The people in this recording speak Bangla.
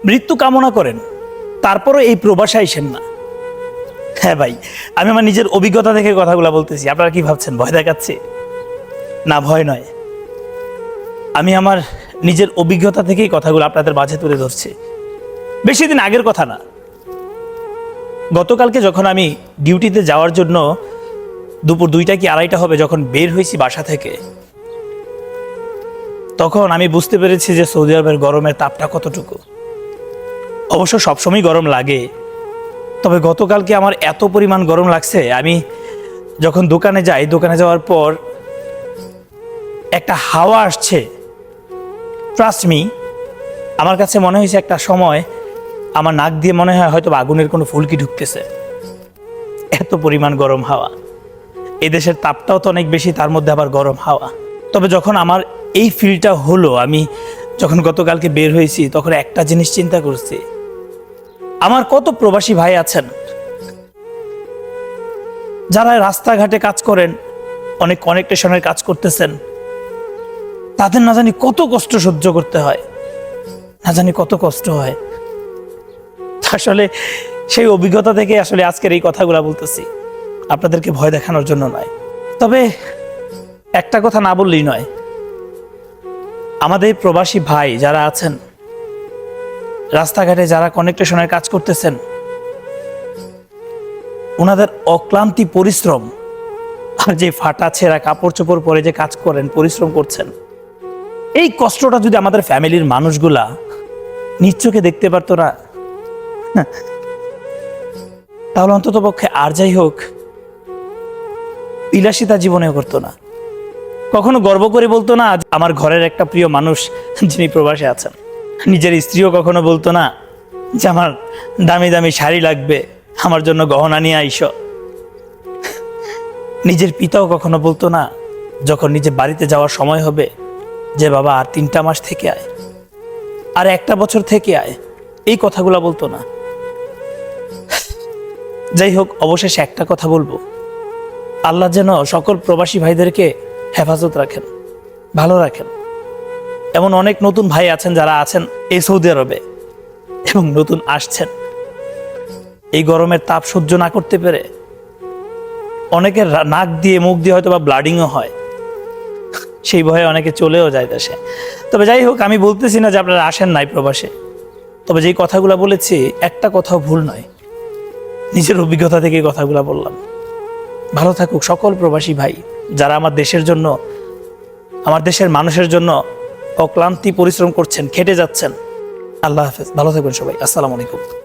মৃত্যু কামনা করেন, তারপরও এই প্রবাসে আইসেন না। হ্যাঁ ভাই, আমি আমার নিজের অভিজ্ঞতা থেকে কথাগুলো বলতেছি। আপনারা কি ভাবছেন ভয় দেখাচ্ছে? না, ভয় নয়। আমি আমার নিজের অভিজ্ঞতা থেকেই কথাগুলো আপনাদের মাঝে তুলে ধরছি। বেশি দিন আগের কথা না, গতকালকে যখন আমি ডিউটিতে যাওয়ার জন্য দুপুর 2টা কি 2:30 হবে যখন বের হয়েছি বাসা থেকে, তখন আমি বুঝতে পেরেছি যে সৌদি আরবের গরমের তাপটা কতটুকু। অবশ্য সবসময় গরম লাগে, তবে গতকালকে আমার এত পরিমাণ গরম লাগছে। আমি যখন দোকানে যাই, দোকানে যাওয়ার পর একটা হাওয়া আসছে, ট্রাস্ট মি, আমার কাছে মনে হয়েছে একটা সময় আমার নাক দিয়ে মনে হয় হয়তো আগুনের কোনো ফুলকি ঢুকতেছে, এত পরিমাণ গরম হাওয়া। এই দেশের তাপটাও তো অনেক বেশি, তার মধ্যে আবার গরম হাওয়া। তবে যখন আমার এই ফিলটা হলো, আমি যখন গতকালকে বের হয়েছি, তখন একটা জিনিস চিন্তা করছি, আমার কত প্রবাসী ভাই আছেন যারা রাস্তাঘাটে কাজ করেন, অনেক কনেকটেশনের কাজ করতেছেন, তাদের না জানি কত কষ্ট সহ্য করতে হয়, না জানি কত কষ্ট হয়। আসলে সেই অভিজ্ঞতা থেকে আসলে আজকের এই কথাগুলো বলতেছি, আপনাদেরকে ভয় দেখানোর জন্য নয়। তবে একটা কথা না বললেই নয়, আমাদের প্রবাসী ভাই যারা আছেন, রাস্তাঘাটে যারা কনেকটেশনের কাজ করতেছেন, ওনাদের অক্লান্তি পরিশ্রম আর যে ফাটা ছেঁড়া কাপড় চোপড় পরে যে কাজ করেন, পরিশ্রম করছেন, এই কষ্টটা যদি আমাদের ফ্যামিলির মানুষগুলা নিজ চোখে দেখতে পারতো না, তাহলে অন্তত পক্ষে আর যাই হোক বিলাসিতা জীবনেও করতো না। কখনো গর্ব করে বলতো না আমার ঘরের একটা প্রিয় মানুষ যিনি প্রবাসে আছেন। নিজের স্ত্রীও কখনো বলতো না যে আমার দামি দামি শাড়ি লাগবে, আমার জন্য গহনা নিয়ে আইসো। নিজের পিতাও কখনো বলতো না যখন নিজের বাড়িতে যাওয়ার সময় হবে যে বাবা আর 3টা মাস থেকে আয়, আর 1টা বছর থেকে আয়, এই কথাগুলো বলতো না। যাই হোক, অবশেষে একটা কথা বলবো, আল্লাহ যেন সকল প্রবাসী ভাইদেরকে হেফাজত রাখেন, ভালো রাখেন। এমন অনেক নতুন ভাই আছেন যারা আছেন এই সৌদি আরবে এবং নতুন আসছেন, এই গরমের তাপ সহ্য না করতে পেরে অনেকের নাক দিয়ে মুখ দিয়ে হয়তো বা ব্লাডিংও হয়, সেই ভয়ে অনেকে চলেও যায় দেশে। তবে যাই হোক, আমি বলতেছি না যে আপনারা আসেন নাই প্রবাসে, তবে যেই কথাগুলো বলেছি একটা কথাও ভুল নয়, নিজের অভিজ্ঞতা থেকে কথাগুলো বললাম। ভালো থাকুক সকল প্রবাসী ভাই যারা আমার দেশের জন্য, আমার দেশের মানুষের জন্য অক্লান্তি পরিশ্রম করছেন, খেটে যাচ্ছেন। আল্লাহ হাফেজ, ভালো থাকবেন সবাই। আসসালামু আলাইকুম।